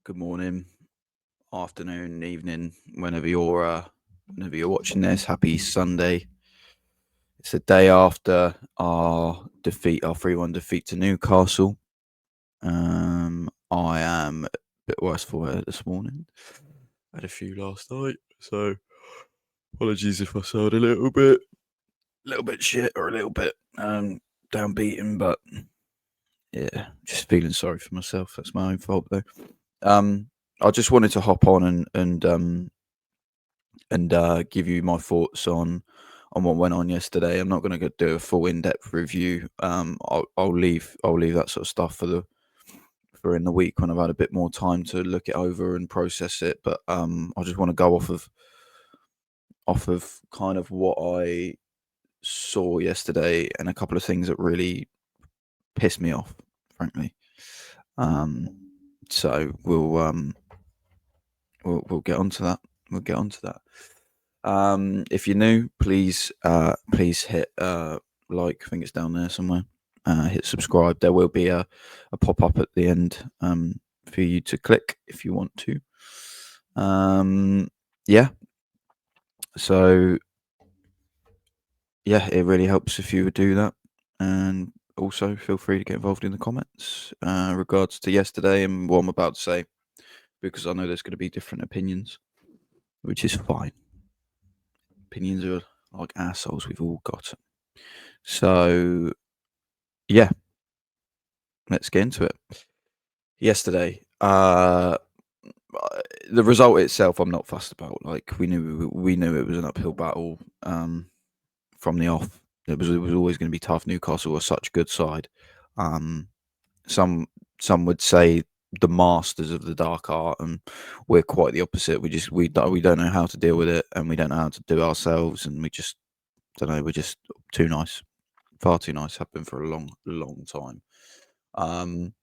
Good morning, afternoon, evening, whenever you're watching this. Happy Sunday. It's the day after our 3-1 defeat to Newcastle. I am a bit worse for it this morning. Had a few last night, so apologies if I sound a little bit shit or a little bit downbeaten, but yeah, just feeling sorry for myself. That's my own fault though. I just wanted to hop on and give you my thoughts on what went on yesterday. I'm not going to do a full in-depth review. I'll leave that sort of stuff for in the week when I've had a bit more time to look it over and process it. But I just want to go off of kind of what I saw yesterday and a couple of things that really pissed me off, frankly. So we'll get onto that. We'll get onto that. If you're new, please hit like. I think it's down there somewhere. Hit subscribe. There will be a pop up at the end for you to click if you want to. Yeah. So yeah, it really helps if you would do that, and also feel free to get involved in the comments regards to yesterday and what I'm about to say, because I know there's going to be different opinions, which is fine. Opinions are like assholes. We've all got them. So, yeah, let's get into it. Yesterday, the result itself, I'm not fussed about. Like we knew it was an uphill battle from the off. It was always going to be tough. Newcastle was such a good side. Some would say the masters of the dark art, and we're quite the opposite. We don't know how to deal with it, and we don't know how to do it ourselves, and we just don't know. We're just too nice, far too nice. Have been for a long time. And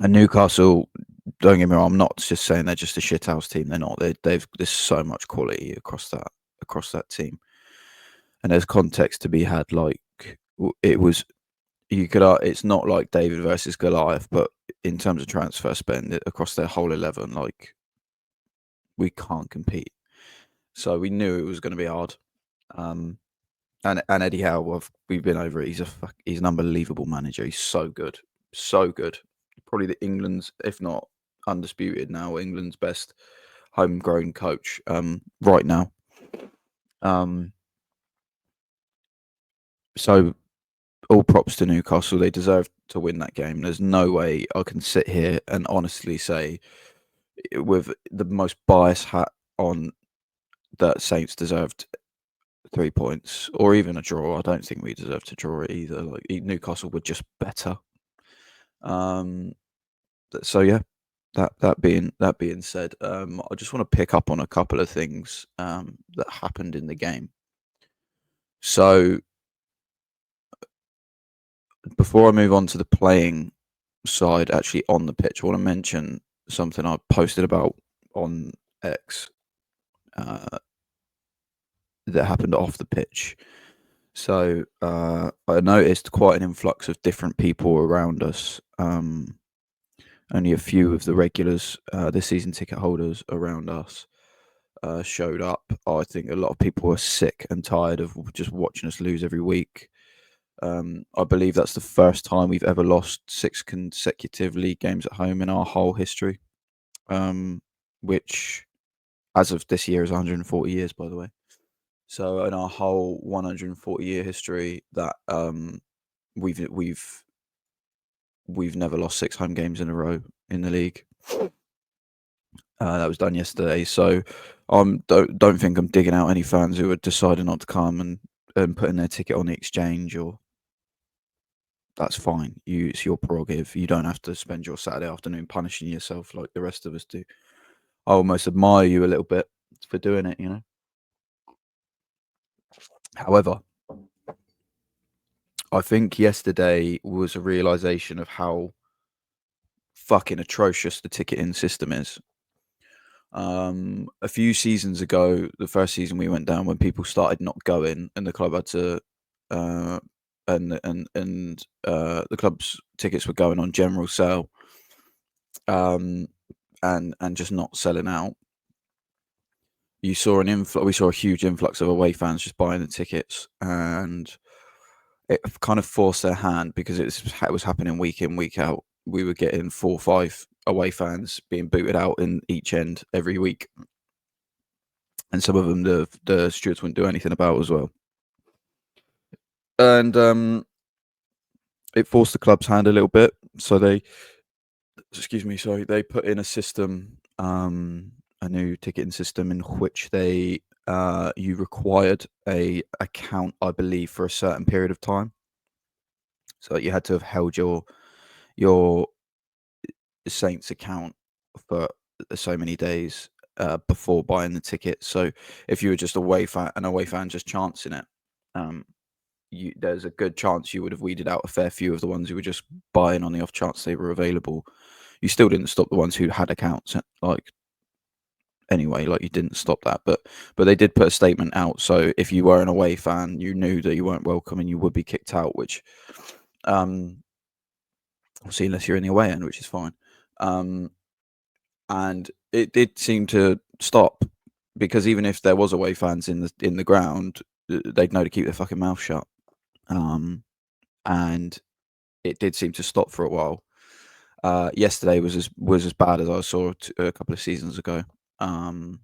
Newcastle, don't get me wrong, I'm not just saying they're just a shithouse team. They're not. There's so much quality across that team, and there's context to be had. Like it was, it's not like David versus Goliath, but in terms of transfer spend across their whole 11, like we can't compete. So we knew it was going to be hard. And Eddie Howe, we've been over it. He's an unbelievable manager. He's so good. Probably England's, if not undisputed now, England's best homegrown coach right now. So all props to Newcastle. They deserve to win that game. There's no way I can sit here and honestly say, with the most biased hat on, that Saints deserved 3 points or even a draw. I don't think we deserved to draw it either. Like Newcastle were just better. So yeah, that being said, I just want to pick up on a couple of things that happened in the game. So before I move on to the playing side, actually on the pitch, I want to mention something I posted about on X that happened off the pitch. So I noticed quite an influx of different people around us. Only a few of the regulars, the season ticket holders around us, showed up. I think a lot of people were sick and tired of just watching us lose every week. I believe that's the first time we've ever lost 6 consecutive league games at home in our whole history, which, as of this year, is 140 years, by the way. So in our whole 140-year history, that we've never lost 6 home games in a row in the league. That was done yesterday. So don't think I'm digging out any fans who are deciding not to come and putting their ticket on the exchange, or that's fine. It's your prerogative. You don't have to spend your Saturday afternoon punishing yourself like the rest of us do. I almost admire you a little bit for doing it, you know. However, I think yesterday was a realization of how fucking atrocious the ticketing system is. A few seasons ago, the first season we went down, when people started not going, and the club had to, the club's tickets were going on general sale, and and just not selling out, we saw a huge influx of away fans just buying the tickets, and it kind of forced their hand because it was happening week in, week out. We were getting 4 or 5 away fans being booted out in each end every week, and some of them the stewards wouldn't do anything about as well. And it forced the club's hand a little bit. So they put in a system, a new ticketing system in which you required a account, I believe, for a certain period of time. So you had to have held your Saints account for so many days before buying the ticket. So if you were just an away fan just chancing it, there's a good chance you would have weeded out a fair few of the ones who were just buying on the off chance they were available. You still didn't stop the ones who had accounts, anyway, you didn't stop that, but they did put a statement out. So if you were an away fan, you knew that you weren't welcome and you would be kicked out, which obviously unless you're in the away end, which is fine. And it did seem to stop, because even if there was away fans in the ground, they'd know to keep their fucking mouth shut. And it did seem to stop for a while. Yesterday was as bad as I saw a couple of seasons ago. And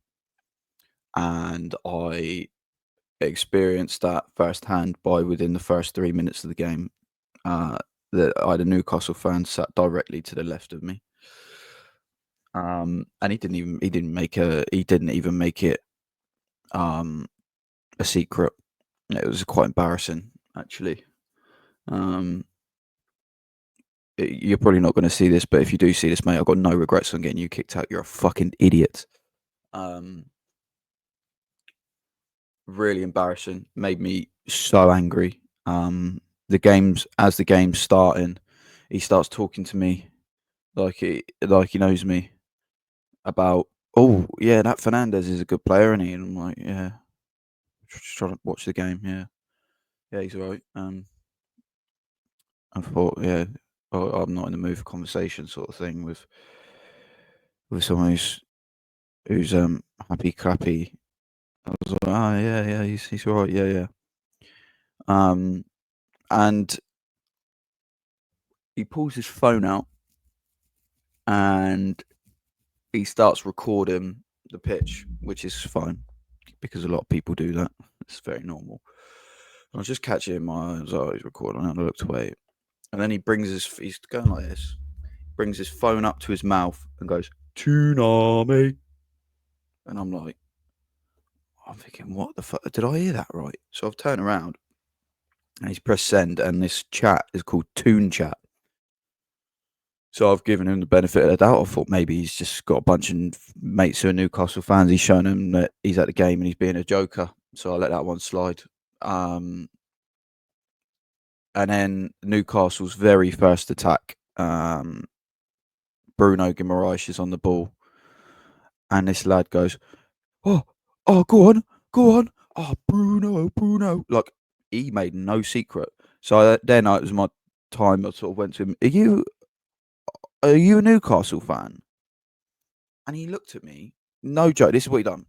I experienced that firsthand by within the first 3 minutes of the game. That I had a Newcastle fan sat directly to the left of me. And he didn't even make it a secret. It was quite embarrassing, actually. You're probably not going to see this, but if you do see this, mate, I've got no regrets on getting you kicked out. You're a fucking idiot. Really embarrassing. Made me so angry. As the game's starting, he starts talking to me like he knows me about, oh yeah, that Fernandez is a good player, isn't he? And I'm like, yeah, just trying to watch the game. Yeah, he's all right. I thought, yeah, I'm not in the mood for conversation, sort of thing, with someone who's happy clappy. I was like, oh yeah, he's all right, yeah. And he pulls his phone out and he starts recording the pitch, which is fine because a lot of people do that. It's very normal. I was just catching in my eyes, he's recording, and I looked away. And then he's going like this, brings his phone up to his mouth and goes, "Tsunami." And I'm thinking, what the fuck? Did I hear that right? So I've turned around and he's pressed send, and this chat is called Toon Chat. So I've given him the benefit of the doubt. I thought maybe he's just got a bunch of mates who are Newcastle fans. He's shown them that he's at the game and he's being a joker. So I let that one slide. And then Newcastle's very first attack, Bruno Guimaraes is on the ball. And this lad goes, oh, go on. Oh, Bruno. Like, he made no secret. So then it was my time. I sort of went to him, are you a Newcastle fan? And he looked at me. No joke. This is what he done.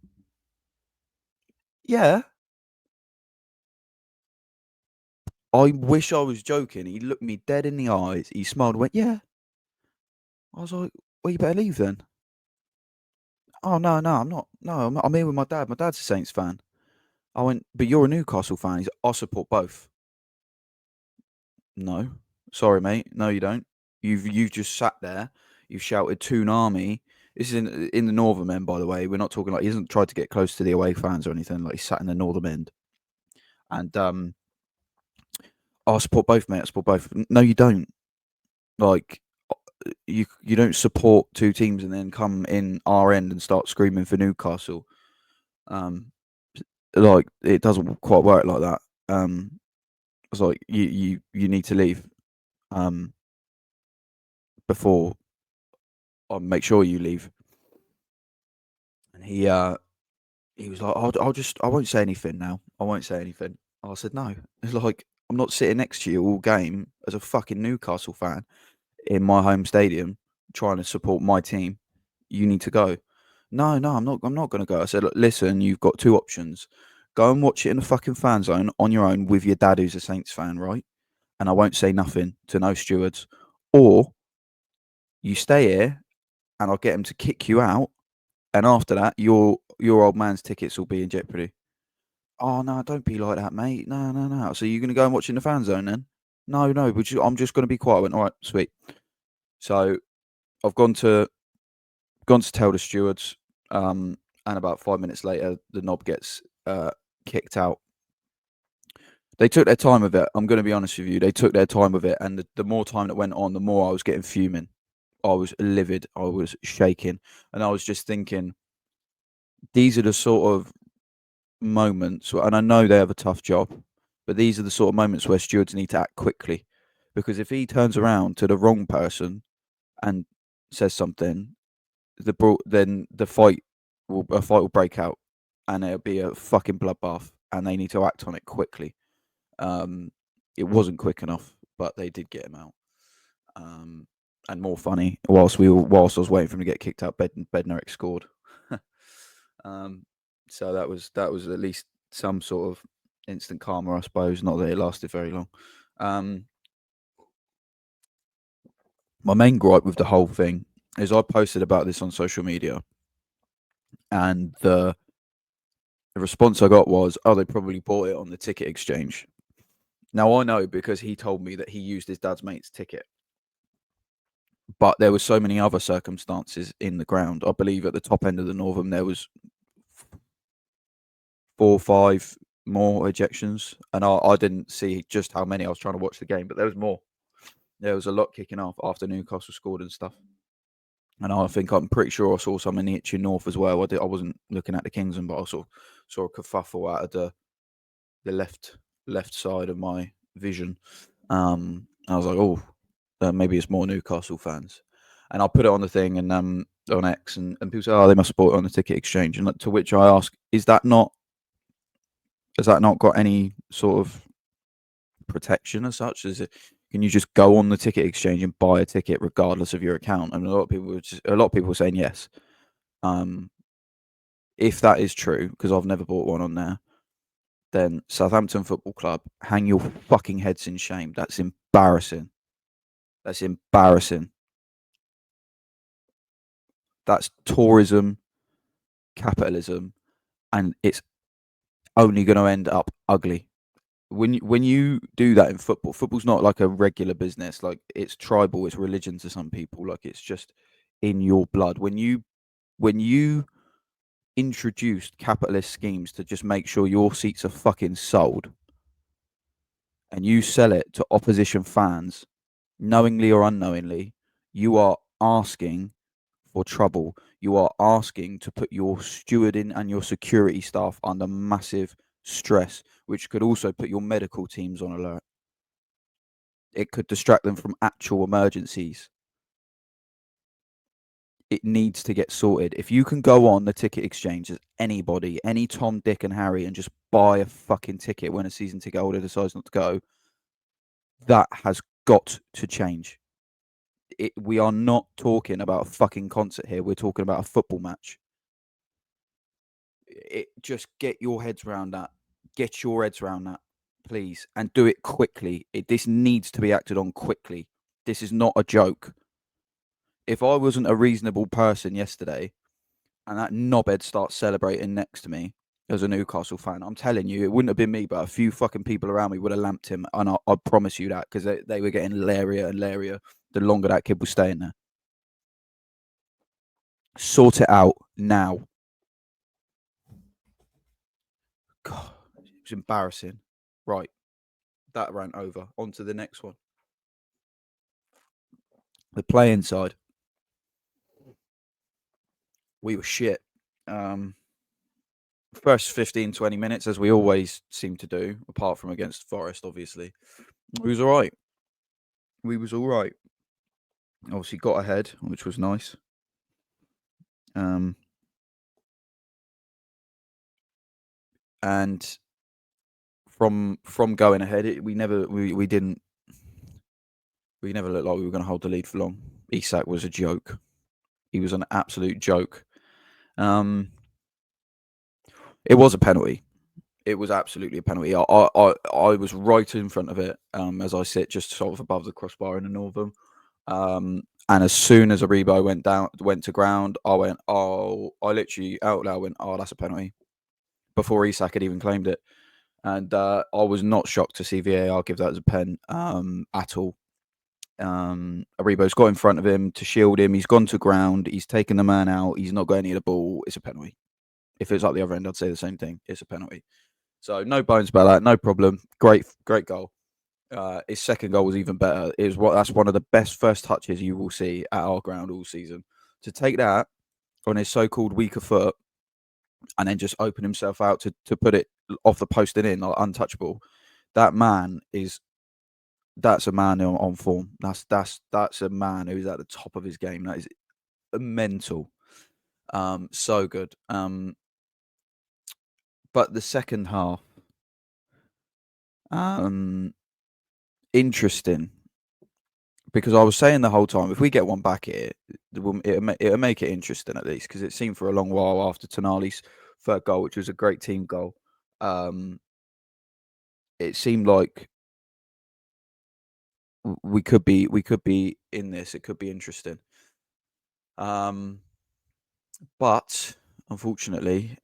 Yeah. I wish I was joking. He looked me dead in the eyes. He smiled and went, yeah. I was like, well, you better leave then. Oh, no, I'm not. No, I'm here with my dad. My dad's a Saints fan. I went, but you're a Newcastle fan. He's like, I support both. No. Sorry, mate. No, you don't. You've just sat there. You've shouted Toon Army. This is in the northern end, by the way. We're not talking like he hasn't tried to get close to the away fans or anything. Like, he sat in the northern end. And I support both, mate. I support both. No, you don't. Like, you don't support two teams and then come in our end and start screaming for Newcastle. Like, it doesn't quite work like that. I was like, you need to leave. Before I make sure you leave. And he was like, I won't say anything now. I won't say anything. I said, no. It's like, I'm not sitting next to you all game as a fucking Newcastle fan in my home stadium trying to support my team. you need to go. No, I'm not going to go. I said, look, listen, you've got two options. Go and watch it in the fucking fan zone on your own with your dad who's a Saints fan, right? And I won't say nothing to no stewards. Or you stay here and I'll get him to kick you out. And after that, your old man's tickets will be in jeopardy. Oh, no, don't be like that, mate. No. So you're going to go and watch in the fan zone then? No, I'm just going to be quiet. I went, all right, sweet. So I've gone to tell the stewards, and about 5 minutes later, the knob gets kicked out. They took their time with it. I'm going to be honest with you. They took their time with it, and the more time that went on, the more I was getting fuming. I was livid. I was shaking, and I was just thinking, these are the sort of moments, and I know they have a tough job, but these are the sort of moments where stewards need to act quickly, because if he turns around to the wrong person and says something, then a fight will break out, and it'll be a fucking bloodbath, and they need to act on it quickly. It wasn't quick enough, but they did get him out. And more funny, whilst I was waiting for him to get kicked out, Bednarik scored. So that was at least some sort of instant karma, I suppose. Not that it lasted very long. My main gripe with the whole thing is I posted about this on social media, and the response I got was, "Oh, they probably bought it on the ticket exchange." Now I know, because he told me that he used his dad's mate's ticket, but there were so many other circumstances in the ground. I believe at the top end of the Northern there was 4 or 5 more ejections, and I didn't see just how many. I was trying to watch the game, but there was more. There was a lot kicking off after Newcastle scored and stuff. And I'm pretty sure I saw some in the Itchy North as well. I wasn't looking at the Kingsland, but I saw a kerfuffle out of the left side of my vision. I was like, oh, maybe it's more Newcastle fans. And I put it on the thing and on X, and people say, oh, they must have bought it on the ticket exchange. And to which I ask, has that not got any sort of protection as such? Can you just go on the ticket exchange and buy a ticket regardless of your account? And a lot of people were saying yes. If that is true, because I've never bought one on there, then Southampton Football Club, hang your fucking heads in shame. That's embarrassing. That's embarrassing. That's tourism, capitalism, and it's only going to end up ugly. When you do that in football's not like a regular business. Like, it's tribal, it's religion to some people. Like, it's just in your blood. When you introduced capitalist schemes to just make sure your seats are fucking sold, and you sell it to opposition fans, knowingly or unknowingly, you are asking for trouble. You are asking to put your stewarding and your security staff under massive stress, which could also put your medical teams on alert. It could distract them from actual emergencies. It needs to get sorted. If you can go on the ticket exchange as anybody, any Tom, Dick, and Harry, and just buy a fucking ticket when a season ticket holder decides not to go, that has got to change. We are not talking about a fucking concert here. We're talking about a football match. Just get your heads around that. Get your heads around that, please, and do it quickly. This needs to be acted on quickly. This is not a joke. If I wasn't a reasonable person yesterday, and that knobhead starts celebrating next to me as a Newcastle fan, I'm telling you, it wouldn't have been me, but a few fucking people around me would have lamped him, and I promise you that, because they were getting leerier and leerier the longer that kid was staying there. Sort it out now. God, it was embarrassing. Right, that rant over. On to the next one. The playing side. We were shit. First 15, 20 minutes, as we always seem to do, apart from against Forest, obviously. We was all right. Obviously got ahead, which was nice. And from going ahead, we never looked like we were going to hold the lead for long. Isak was a joke. He was an absolute joke. It was a penalty. It was absolutely a penalty. I was right in front of it, as I sit just sort of above the crossbar in the Northern. And as soon as Aribo went to ground, I went, oh, I literally out loud went, oh, that's a penalty, before Isak had even claimed it. And I was not shocked to see VAR give that as a pen at all. Aribo's got in front of him to shield him. He's gone to ground. He's taken the man out. He's not going near the ball. It's a penalty. If it's like the other end, I'd say the same thing. It's a penalty. So no bones about that. No problem. Great goal. His second goal was even better. That's one of the best first touches you will see at our ground all season. To take that on his so-called weaker foot and then just open himself out to put it off the post and in, like untouchable. That's a man on form. That's a man who's at the top of his game. That is mental. So good. But the second half, interesting, because I was saying the whole time, if we get one back here, it'll make it interesting at least, because it seemed for a long while after Tonali's third goal, which was a great team goal. It seemed like we could be in this. It could be interesting. But unfortunately,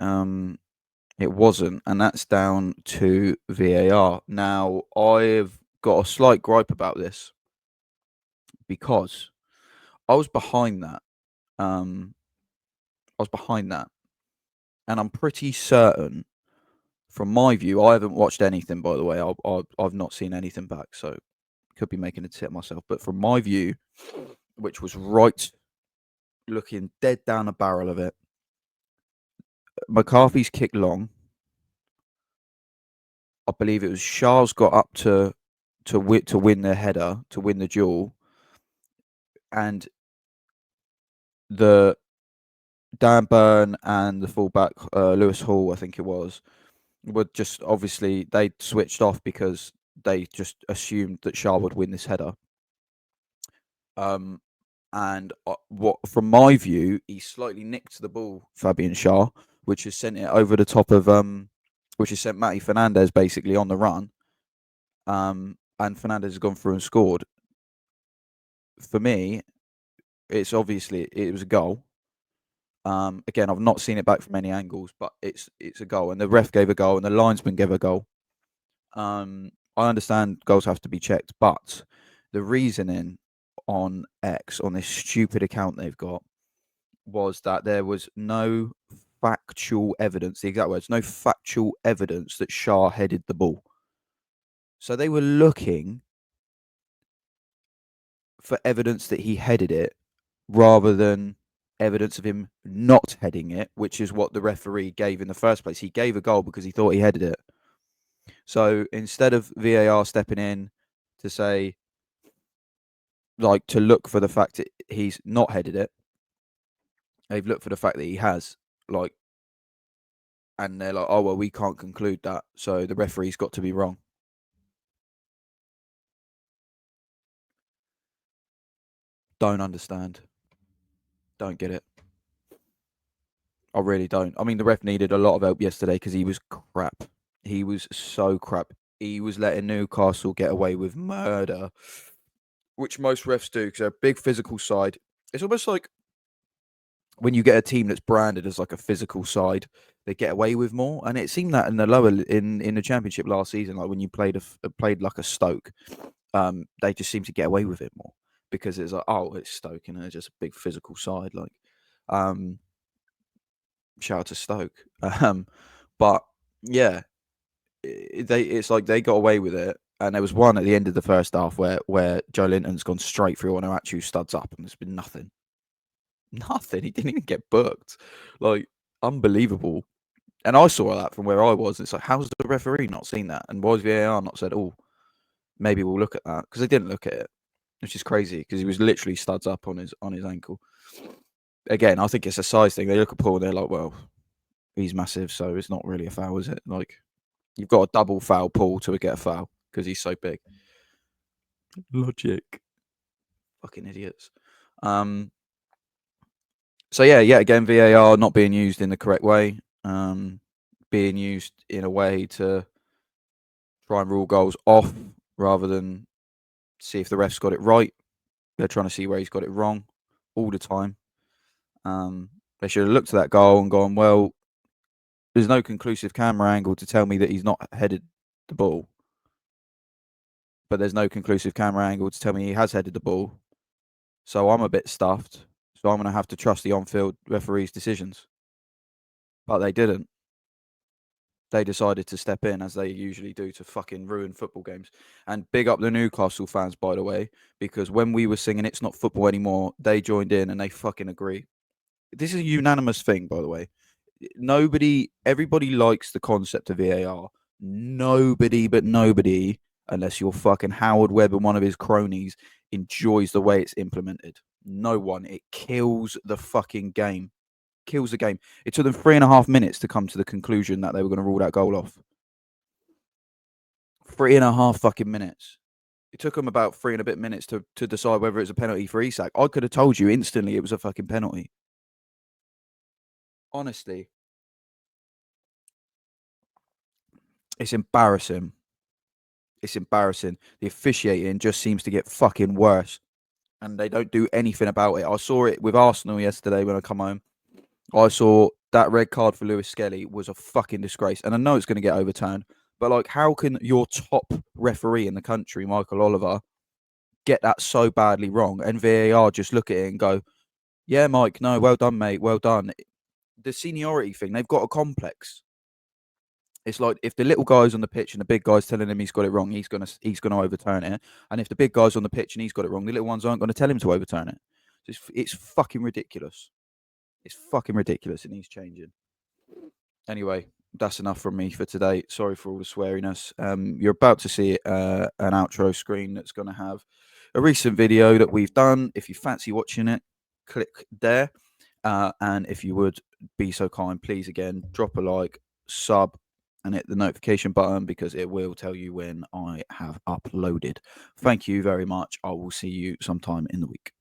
it wasn't, and that's down to VAR. Now, I've got a slight gripe about this because I was behind that. And I'm pretty certain, from my view, I haven't watched anything, by the way. I've not seen anything back, so could be making a tit myself. But from my view, which was right, looking dead down the barrel of it, McCarthy's kick long. I believe it was Shah's got up to win the header, to win the duel, and the Dan Burn and the fullback Lewis Hall, I think it was, were just obviously they switched off because they just assumed that Shah would win this header. And what, from my view, he slightly nicked the ball, Fabian Shah, which has sent it over the top of which has sent Matty Fernandez basically on the run. And Fernandez has gone through and scored. For me, it was a goal. Again, I've not seen it back from any angles, but it's a goal, and the ref gave a goal, and the linesman gave a goal. I understand goals have to be checked, but the reasoning on X, on this stupid account they've got, was that there was no factual evidence, the exact words, no factual evidence that Shah headed the ball. So they were looking for evidence that he headed it rather than evidence of him not heading it, which is what the referee gave in the first place. He gave a goal because he thought he headed it. So instead of VAR stepping in to say, like, to look for the fact that he's not headed it, they've looked for the fact that he has, like, and they're like, oh, well, we can't conclude that, so the referee's got to be wrong. Don't understand. Don't get it. I really don't. I mean, the ref needed a lot of help yesterday because he was crap. He was so crap. He was letting Newcastle get away with murder, which most refs do because they're a big physical side. It's almost like when you get a team that's branded as like a physical side, they get away with more. And it seemed that in the in the Championship last season, like when you played like a Stoke, they just seemed to get away with it more because it's like, oh, it's Stoke and they're just a big physical side. Like, shout out to Stoke. But yeah, it's like they got away with it. And there was one at the end of the first half where Joe Linton's gone straight through on Onachu studs up, and there's been nothing. Nothing. He didn't even get booked. Like, unbelievable. And I saw that from where I was. It's like, how's the referee not seen that? And why has VAR not said, oh, maybe we'll look at that? Because they didn't look at it, which is crazy because he was literally studs up on his ankle. Again, I think it's a size thing. They look at Paul and they're like, well, he's massive, so it's not really a foul, is it? Like, you've got a double foul Paul to get a foul because he's so big. Logic. Fucking idiots. So yeah, yet again, VAR not being used in the correct way, being used in a way to try and rule goals off rather than see if the ref's got it right. They're trying to see where he's got it wrong all the time. They should have looked at that goal and gone, well, there's no conclusive camera angle to tell me that he's not headed the ball, but there's no conclusive camera angle to tell me he has headed the ball. So I'm a bit stuffed. So I'm going to have to trust the on-field referee's decisions. But they didn't. They decided to step in, as they usually do, to fucking ruin football games. And big up the Newcastle fans, by the way, because when we were singing "It's Not Football Anymore," they joined in and they fucking agree. This is a unanimous thing, by the way. Everybody likes the concept of VAR. Nobody, unless you're fucking Howard Webb and one of his cronies, enjoys the way it's implemented. No one. It kills the fucking game. Kills the game. It took them 3.5 minutes to come to the conclusion that they were going to rule that goal off. 3.5 fucking minutes. It took them about 3 and a bit minutes to decide whether it was a penalty for Isak. I could have told you instantly it was a fucking penalty. Honestly. It's embarrassing. It's embarrassing. The officiating just seems to get fucking worse. And they don't do anything about it. I saw it with Arsenal yesterday when I come home. I saw that red card for Lewis Skelly was a fucking disgrace. And I know it's going to get overturned. But, like, how can your top referee in the country, Michael Oliver, get that so badly wrong? And VAR just look at it and go, yeah, Mike, no, well done, mate, well done. The seniority thing, they've got a complex. It's like if the little guy's on the pitch and the big guy's telling him he's got it wrong, he's gonna overturn it. And if the big guy's on the pitch and he's got it wrong, the little ones aren't going to tell him to overturn it. It's fucking ridiculous. It's fucking ridiculous. It needs changing. Anyway, that's enough from me for today. Sorry for all the sweariness. You're about to see an outro screen that's going to have a recent video that we've done. If you fancy watching it, click there. And if you would be so kind, please again, drop a like, sub, and hit the notification button because it will tell you when I have uploaded. Thank you very much. I will see you sometime in the week.